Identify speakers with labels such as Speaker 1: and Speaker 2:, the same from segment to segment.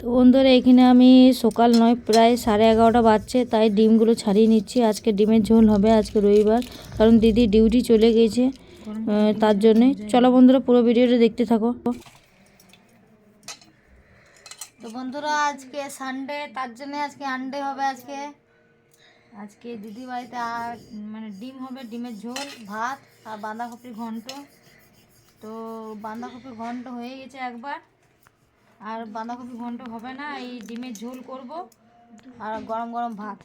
Speaker 1: তো বন্ধুরা এখানে আমি সকাল নয় প্রায় 11:30 বাজছে, তাই ডিমগুলো ছাড়িয়ে নিচ্ছি। আজকে ডিমের ঝোল হবে, আজকে রবিবার, কারণ দিদি ডিউটি চলে গেছে, তার জন্যে। চলো বন্ধুরা পুরো ভিডিওটা দেখতে থাকো। তো বন্ধুরা আজকে সানডে, তার জন্য আজকে আন্ডে হবে। আজকে দিদি বাড়িতে মানে ডিম হবে, ডিমের ঝোল, ভাত আর বাঁধাকপির ঘন্ট। তো বাঁধাকপির ঘন্ট হয়ে গেছে একবার, আর বাঁধাকপি ঘন্ট হবে না, এই ডিমের ঝোল করব আর গরম গরম ভাত।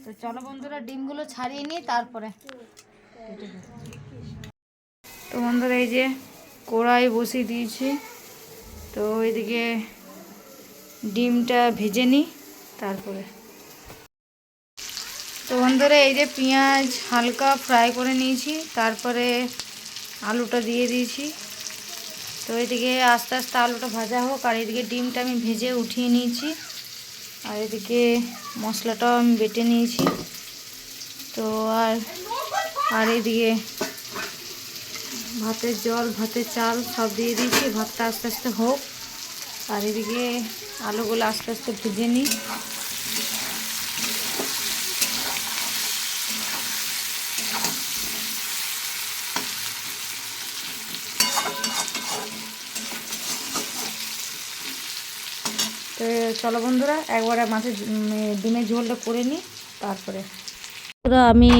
Speaker 1: তো চলো বন্ধুরা ডিমগুলো ছাড়িয়ে নিই, তারপরে তো বন্ধুরা এই যে কড়াই বসিয়ে দিয়েছি, তো এদিকে ডিমটা ভেজে নিই তারপরে। তো বন্ধুরা এই যে পেঁয়াজ হালকা ফ্রাই করে নিয়েছি, তারপরে আলুটা দিয়ে দিয়েছি। তো এদিকে আস্তে আস্তে আলুটা ভাজা হোক, আর এদিকে ডিমটা আমি ভেজে উঠিয়ে নিয়েছি, আর এদিকে মশলাটাও আমি বেটে নিয়েছি। তো আর এদিকে ভাতের জল, ভাতের চাল সব দিয়ে দিয়েছি। ভাতটা আস্তে আস্তে হোক, আর এদিকে আলুগুলো আস্তে আস্তে ভেজে নিই। তো চলো বন্ধুরা একবারে মাছের ডিমের ঝোলটা করে নিই, তারপরে। আমি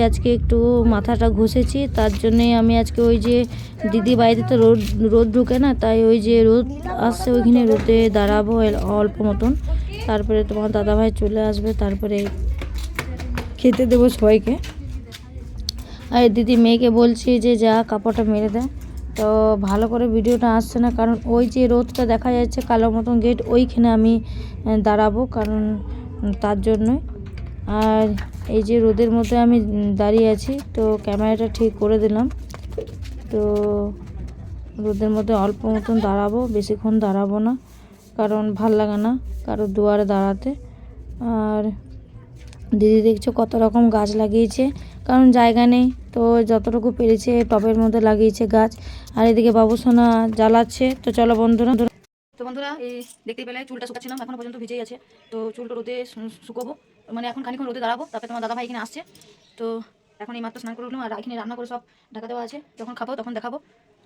Speaker 1: আজকে একটু মাথাটা ঘষেছি, তার জন্যে আমি আজকে ওই যে দিদি বাড়িতে তো রোদ ঢুকে না, তাই ওই যে রোদ আসছে ওইখানে রোদে দাঁড়াবো অল্প মতন। তারপরে তোমার দাদাভাই চলে আসবে, তারপরে খেতে দেবো সবাইকে। আর দিদি মেয়েকে বলছি যে যা কাপড়টা মেরে দেয়, তো ভালো করে ভিডিওটা আসছে না, কারণ ওই যে রোদটা দেখা যাচ্ছে কালো মতন গেট, ওইখানে আমি দাঁড়াবো, কারণ তার জন্যই। আর এই যে রোদের মধ্যে আমি দাঁড়িয়ে আছি, তো ক্যামেরাটা ঠিক করে দিলাম। তো রোদের মধ্যে অল্প মতন দাঁড়াবো, বেশিক্ষণ দাঁড়াবো না, কারণ ভাল লাগে না কারো দুয়ারে দাঁড়াতে। আর দিদি দেখছো কত রকম গাছ লাগিয়েছে, কারণ জায়গা নেই, তো যতটুকু পেরেছে টবের মধ্যে লাগিয়েছে গাছ। আর এদিকে বাবুসোনা জ্বালাচ্ছে। তো চলো বন্ধুরা, এই দেখতে পেলে চুলটা শুকাচ্ছিলাম, এখনো পর্যন্ত ভিজেই আছে। তো চুলটা রোদে শুকোবো, মানে এখন খানিক্ষণ রোদে দাঁড়াবো, তারপরে তোমার দাদা ভাই এখানে আসছে। তো এখন এই মাত্র স্নান করে উঠলাম, আর এখানে রান্না করে সব ঢাকা দেওয়া আছে, যখন খাবো তখন দেখাবো।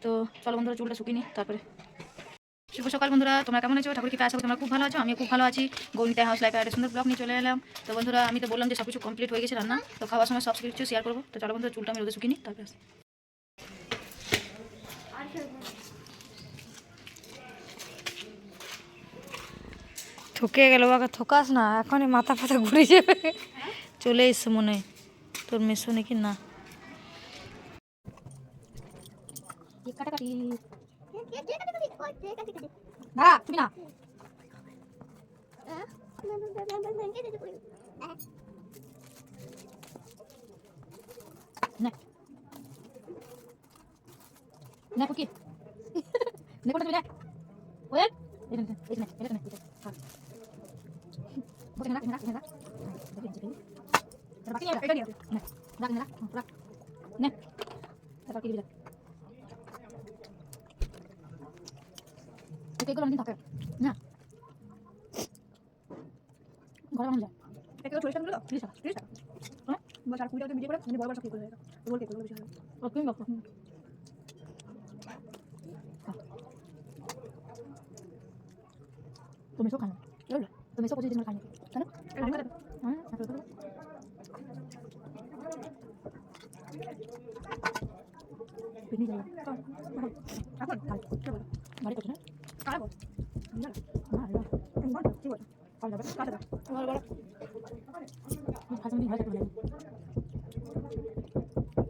Speaker 1: তো চলো বন্ধুরা চুলটা শুকিয়ে নিই, তারপরে। শুভ সকাল বন্ধুরা, তোমরা কেমন আছো? ঠাকুর কৃপায় আশা করি তোমরা খুব ভালো আছো, আমিও খুব ভালো আছি। গৌনিতা হাউস লাইফে একটা সুন্দর ব্লগ নিয়ে চলে এলাম। তো বন্ধুরা আমি তো বললাম যে সব কিছু কমপ্লিট হয়ে গেছে রান্না, তো খাওয়ার সময় সব কিছু শেয়ার করবো। তো চলো বন্ধুরা চুলটা আমি রোদে শুকিয়ে নিই, তারপরে আসি। থকে গেল বাবা, থকাস না, এখনই মাথা ফাথা ঘুরে যাবে। চলে এসছে মনে হয় তোর মেশো নাকি না। তুমি না না কুকি দেখো তুমি দেখ ওই এই না এই না এই না বসে না না না বাকি এটা নিয়ে না রাখ না রাখ না এটা কি দিলা এটা এগুলো অনেকদিন থাকে না, ঘরে বানানো যায়। এটা কেউ সরিষা দিলো 30 টাকা 30 টাকা, হ্যাঁ বস আর 20 টাকা ভিডিও করে মানে বড় বড় সব কি করে এটা বল কেক বেশি হয় ও তুমি বল তুমি সব খানা তুমি সব পজিটিভ খানা কেন আমি করে হ্যাঁ আপনি তো পিকনিক যাই এখন কাল কি বল বাড়ি করছ না কাল বল না না না তুমি বল কি বল কাল যাবে কাল যাবে বল বল খাসা দিন ভালো করে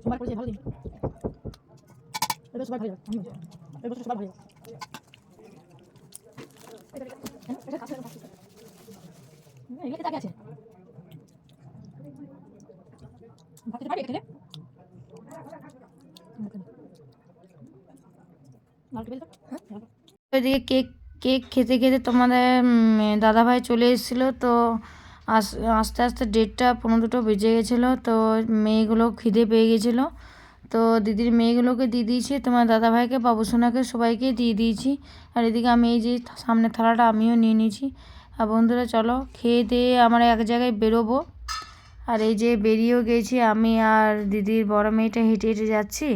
Speaker 1: সবার পরিচয় ভালো দিন, এবার সবার ভালো আমি এবার সবার ভালো এটা কাছে এগুলো টাকা আছে ভাবতে পারি এখানে ওইদিকে কেক কেক খেতে খেতে তোমাদের দাদাভাই চলে এসেছিলো। তো আস্তে আস্তে 1:30 পৌনে 2 বেজে গেছিলো। তো মেয়েগুলো খিদে পেয়ে গেছিলো, তো দিদির মেয়েগুলোকে দিয়ে দিয়েছি, তোমার দাদাভাইকে, বাবুসোনাকে, সবাইকে দিয়ে দিয়েছি। আর এদিকে আমি এই যে সামনে থালাটা আমিও নিয়ে নিয়েছি। আর বন্ধুরা চলো খেয়ে দিয়ে আমরা এক জায়গায় বেরোবো। আর এই যে বেরিয়েও গেছি, আমি আর দিদির বড় মেয়েটা হেঁটে হেঁটে যাচ্ছি।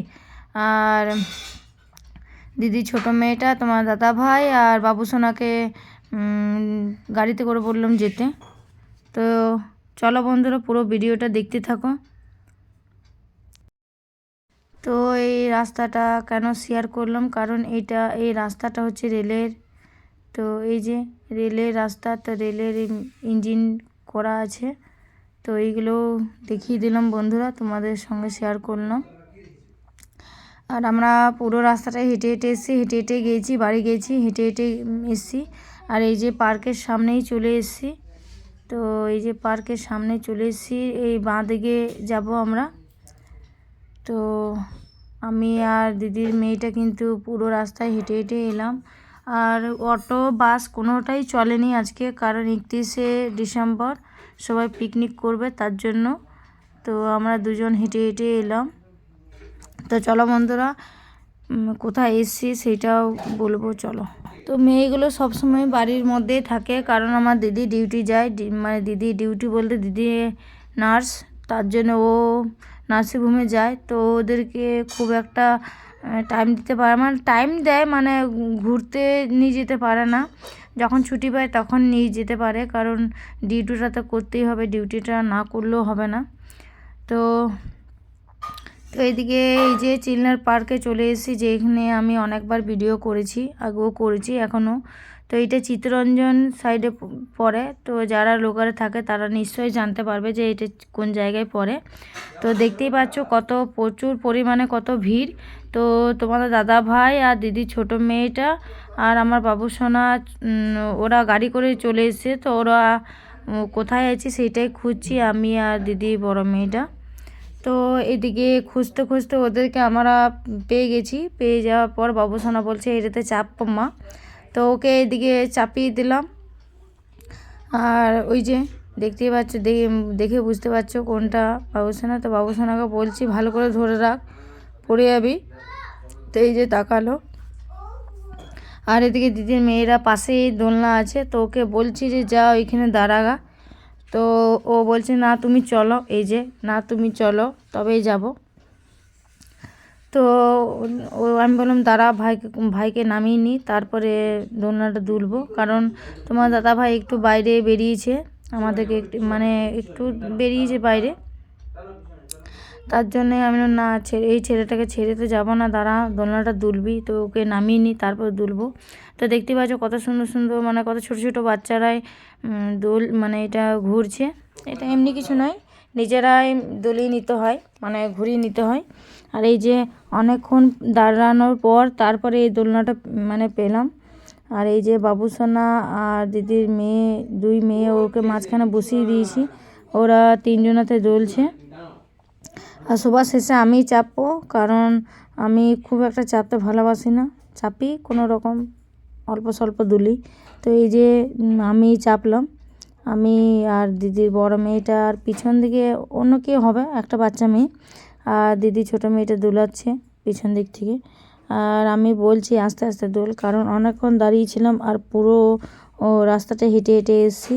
Speaker 1: আর দিদির ছোট মেয়েটা, তোমার দাদাভাই আর বাবুসোনাকে গাড়িতে করে বললাম যেতে। তো চলো বন্ধুরা পুরো ভিডিওটা দেখতে থাকো। তো এই রাস্তাটা কেন শেয়ার করলাম, কারণ এই রাস্তাটা হচ্ছে রেলের। তো এই যে রেলের রাস্তা, তো রেলের ইঞ্জিন করা আছে। তো এইগুলো দেখিয়ে দিলাম বন্ধুরা, তোমাদের সঙ্গে শেয়ার করলাম। আর আমরা পুরো রাস্তাটা হেঁটে হেঁটে এসেছি, হেঁটে হেঁটে গিয়েছি, বাড়ি গিয়েছি, হেঁটে হেঁটে এসেছি। আর এই যে পার্কের সামনেই চলে এসেছি। তো এই যে পার্কের সামনে চলে এসেছি, এই বাঁ দিকে যাব আমরা। তো আমি আর দিদির মেয়েটা কিন্তু পুরো রাস্তায় হেঁটে হেঁটে এলাম। আর অটো বাস কোনোটাই চলেনি আজকে, কারণ 31শে ডিসেম্বর সবাই পিকনিক করবে তার জন্য। তো আমরা দুজন হেঁটে হেঁটে এলাম। তো চলো বন্ধুরা কোথায় এসছি সেটাও বলবো, চলো। তো মেয়েগুলো সবসময় বাড়ির মধ্যেই থাকে, কারণ আমার দিদি ডিউটি যায়, মানে দিদি ডিউটি বলতে দিদি নার্স, তার জন্য ও নার্সিংহোমে যায়। তো ওদেরকে খুব একটা টাইম দিতে পারে, মানে টাইম দেয়, মানে ঘুরতে নিয়ে যেতে পারে না। যখন ছুটি পায় তখন নিয়ে যেতে পারে, কারণ ডিউটিটা তো করতেই হবে, ডিউটিটা না করলেও হবে না। তো এইদিকে এই যে চিলনার পার্কে চলে এসেছি, যেখানে আমি অনেকবার ভিডিও করেছি, আগেও করেছি, এখনও। তো এইটা চিত্তরঞ্জন সাইডে পড়ে। তো যারা লোকালে থাকে তারা নিশ্চয়ই জানতে পারবে যে এটা কোন জায়গায় পড়ে। তো দেখতেই পাচ্ছ প্রচুর পরিমাণে কত ভিড়। তো তোমাদের দাদা ভাই আর দিদির ছোট মেয়েটা আর আমার বাবুসোনা ওরা গাড়ি করে চলে এসেছে। তো ওরা কোথায় আছে সেইটাই খুঁজছি আমি আর দিদি বড় মেয়েটা। তো এদিকে খুঁজতে খুঁজতে ওদেরকে আমরা পেয়ে গেছি। পেয়ে যাওয়ার পর বাবুসোনা বলছে এটাতে চাপ মা। তো ওকে এদিকে চাপিয়ে দিলাম। আর ওই যে দেখতেই পাচ্ছ, দেখে বুঝতে পারছো কোনটা বাবুসোনা। তো বাবুসোনাকে বলছি ভালো করে ধরে রাখ, পড়ে যাবি। তো এই যে তাকালো। আর এদিকে দিদির মেয়েরা পাশেই দোলনা আছে, তো ওকে বলছি যে যা ওইখানে দাঁড়াগা। তো ও বলছে না তুমি চলো, এই যে না তুমি চলো তবেই যাব। তো আমি বললাম দাঁড়া, ভাইকে নামিয়ে নিই, তারপরে দোলনাটা দুলবো, কারণ তোমার দাদা ভাই একটু বাইরে বেরিয়েছে, আমাদেরকে মানে একটু বেরিয়েছে বাইরে। তার জন্যে আমি না এই ছেলেটাকে ছেড়ে তো যাবো না, দাঁড়া দোলনাটা দুলবি, তো ওকে নামিয়ে নিই তারপর দুলবো। তো দেখতে পাচ্ছ কত সুন্দর সুন্দর, মানে কত ছোটো ছোটো বাচ্চারাই মানে এটা ঘুরছে। এটা এমনি কিছু নয়, নিজেরাই দোলিয়ে নিতে হয়, মানে ঘুরিয়ে নিতে হয়। আর এই যে অনেকক্ষণ দাঁড়ানোর পর তারপরে এই দোলনাটা মানে পেলাম। আর এই যে বাবুসোনা আর দিদির মেয়ে, দুই মেয়ে, ওকে মাঝখানে বসিয়ে দিয়েছি, ওরা তিনজনাতে দোলছে। আর সবার শেষে আমি চাপবো, কারণ আমি খুব একটা চাপতে ভালোবাসি না, চাপি কোনো রকম অল্প স্বল্প দুলি। তো এই যে আমি চাপলাম, আমি আর দিদির বড় মেয়েটা, আর পিছন দিকে অন্য কেউ হবে, একটা বাচ্চা মেয়ে, আর দিদি ছোটো মেয়েটা দোলাচ্ছে পিছন দিক থেকে। আর আমি বলছি আস্তে আস্তে দোল, কারণ অনেকক্ষণ দাঁড়িয়েছিলাম আর পুরো রাস্তাটা হেঁটে হেঁটে এসেছি,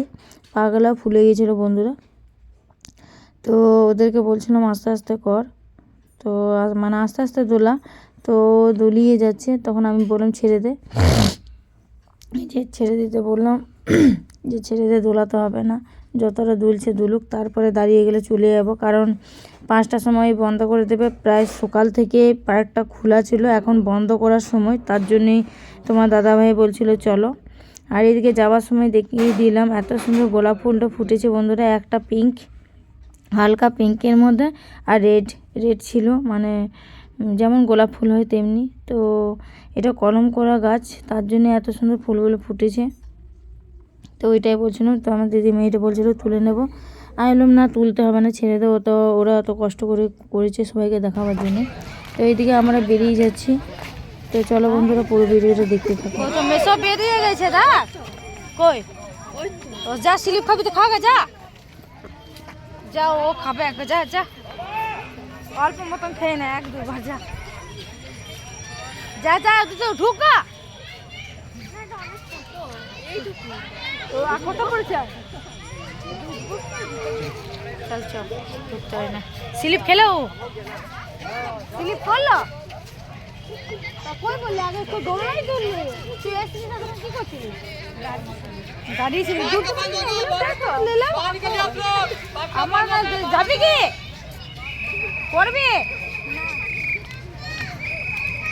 Speaker 1: পাগুলো ফুলে গিয়েছিলো বন্ধুরা। তো ওদেরকে বলছিলাম আস্তে আস্তে কর, তো মানে আস্তে আস্তে দোলা। তো দোলিয়ে যাচ্ছে, তখন আমি বললাম ছেড়ে দে, এই যে ছেড়ে দিতে বললাম যে ছেড়ে দে, দোলাতে হবে না, যতটা দুলছে দুলুক, তারপরে দাঁড়িয়ে গেলে চলে যাব, কারণ 5টার সময় বন্ধ করে দেবে। প্রায় সকাল থেকে পার্কটা খোলা ছিল, এখন বন্ধ করার সময়, তার জন্যেই তোমার দাদাভাই বলছিল চলো। আর এদিকে যাওয়ার সময় দেখিয়ে দিলাম এত সুন্দর গোলাপ ফুলটা ফুটেছে বন্ধুরা, একটা পিঙ্ক, হালকা পিঙ্কের মধ্যে, আর রেড ছিল, মানে যেমন গোলাপ ফুল হয় তেমনি। তো এটা কলম করা গাছ, তার জন্য এত সুন্দর ফুলগুলো ফুটেছে। তো ওইটাই বলছিল, তো আমার দিদি মেয়েটা বলছিল তুলে নেব, আমি বললাম না তুলতে হবে না, ছেড়ে দেবো, তো ওরা অত কষ্ট করে করেছে সবাইকে দেখাবার জন্য। তো এইদিকে আমরা বেরিয়ে যাচ্ছি। তো চলো বন্ধুরা পুরো ভিডিওটা দেখতে থাকো। তো মেসো বেরিয়ে গেছে দা, কই ও যা স্লিপ খাবি তো খাওয়া যা, যা ও খাবে একটা, যা যা অল্প মতন খেয়ে না, 1-2 ভাজা। যা যা তো ঢুকা। কত করেছে? চল চল, ঢুকতে হয় না। স্লিপ খেলো, স্লিপ করলো। কই বললি আগে তো দৌড়াই তুললি, তুই এসেছিস না, কি করছিলি? গাড়ি ছিল আমার যাবি কি করবি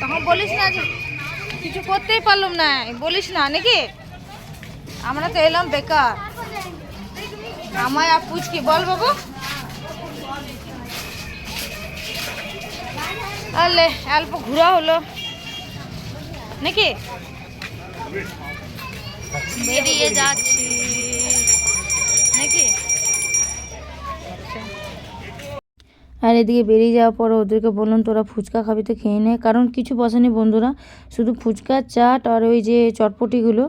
Speaker 1: তখন বলিস না যে কিছু করতেই পারলাম না, বলিস না নাকি? আমরা তো এলাম বেকার। আমায় আর পুচকি বল বাবু। আলে অল্প ঘোরা হলো নাকি, বেরিয়ে যাচ্ছি নাকি। আর এদিকে বেরিয়ে যাওয়ার পর ওদেরকে বললাম তোরা ফুচকা খাবি তো খেয়ে নে, কারণ কিছু বসেনি বন্ধুরা, শুধু ফুচকা চাট আর ওই যে চটপটিগুলো।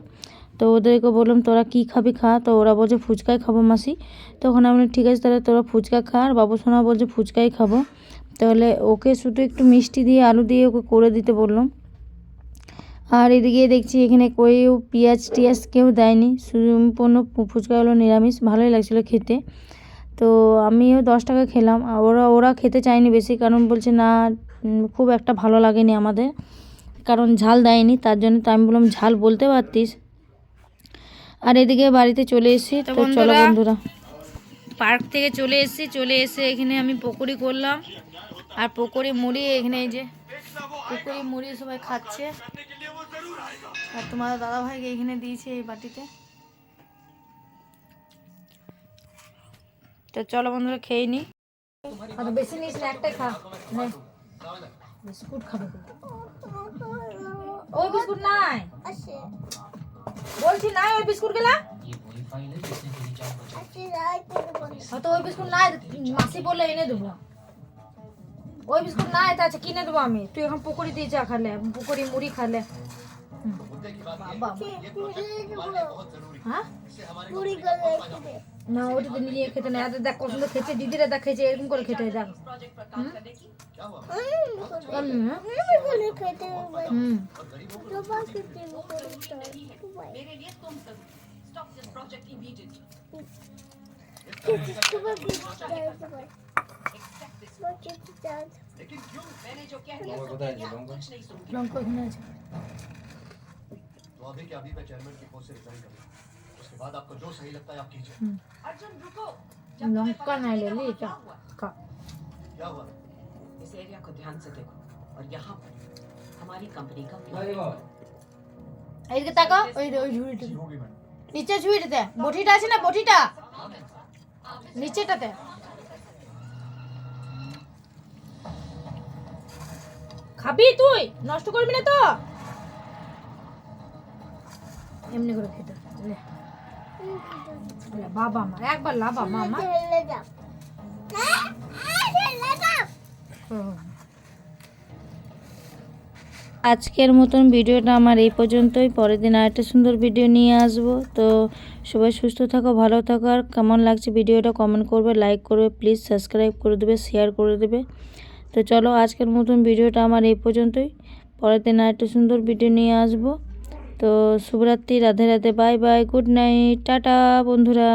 Speaker 1: তো ওদেরকে বললাম তোরা কি খাবি খা, তো ওরা বলছে ফুচকাই খাবো মাসি। তখন আমি ঠিক আছে তাহলে তোরা ফুচকা খা, আর বাবু সোনা বলছে ফুচকাই খাবো। তাহলে ওকে শুধু একটু মিষ্টি দিয়ে আলু দিয়ে ওকে করে দিতে বললাম। আর এদিকে দেখছি এখানে কেউ পেঁয়াজ টিয়াজ কেউ দেয়নি, সম্পূর্ণ ফুচকা হলো নিরামিষ, ভালোই লাগছিলো খেতে। তো আমিও 10 টাকা খেলাম, আর ওরা খেতে চায়নি বেশি, কারণ বলছে না খুব একটা ভালো লাগেনি আমাদের, কারণ ঝাল দেয়নি তার জন্য। তো আমি বললাম ঝাল বলতে পারতিস। আর এদিকে বাড়িতে চলে এসেছি। তো চলো বন্ধুরা, পার্ক থেকে চলে এসে এখানে আমি পকোড়ি করলাম, আর পকোড়ি মুড়ি এখানে এই যে পকোড়ি মুড়ি সবাই খাচ্ছে, আর তোমার দাদাভাইকে এখানে দিয়েছে এই বাটিতে। তো চলো বন্ধুরা খেয়ে নি। বেশি নিস না, একটাই খা। বিস্কুট খাবে? ওই বিস্কুট নাই বলছি, নাই ওই বিস্কুট গেলা তো ওই বিস্কুট নাই, মাসি বলে এনে দেবো। ওই বিস্কুট নাই, আচ্ছা কিনে দেবো আমি। তুই এখন পকোড়ি দিয়ে চা খালে, পকোড়ি মুড়ি খালে। হ্যাঁ না, ওটা তো নিয়ে খেতে না। দেখ কত সুন্দর খেয়েছে, দিদিরা দেখ খেয়েছে, এরকম করে খেতে দেখ। लंका नहीं ले ली क्या हुआ? इस एरिया को ध्यान से देखो और यहाँ पर हमारी कंपनी का এদিকে তাকাও, ওই ঝুড়িটা নিচে, ঝুড়িটাতে বটিটা আছে না, বটিটা নিচেটাতে। খাবি তুই, নষ্ট করবি না তো, এমনি করে খেতে। বাবা মা একবার লাবা মামা। আজকের মতন ভিডিওটা আমার এই পর্যন্তই। পরের দিন আরেকটা সুন্দর ভিডিও নিয়ে আসবো। তো সবাই সুস্থ থাকো, ভালো থাকো, আর কেমন লাগছে ভিডিওটা কমেন্ট করবে, লাইক করবে, প্লিজ সাবস্ক্রাইব করে দেবে, শেয়ার করে দেবে। তো চলো আজকের মতন ভিডিওটা আমার এই পর্যন্তই। পরের দিন আরেকটা সুন্দর ভিডিও নিয়ে আসবো। তো শুভরাত্রি, Radhe Radhe, bye bye, good night, tata বন্ধুরা।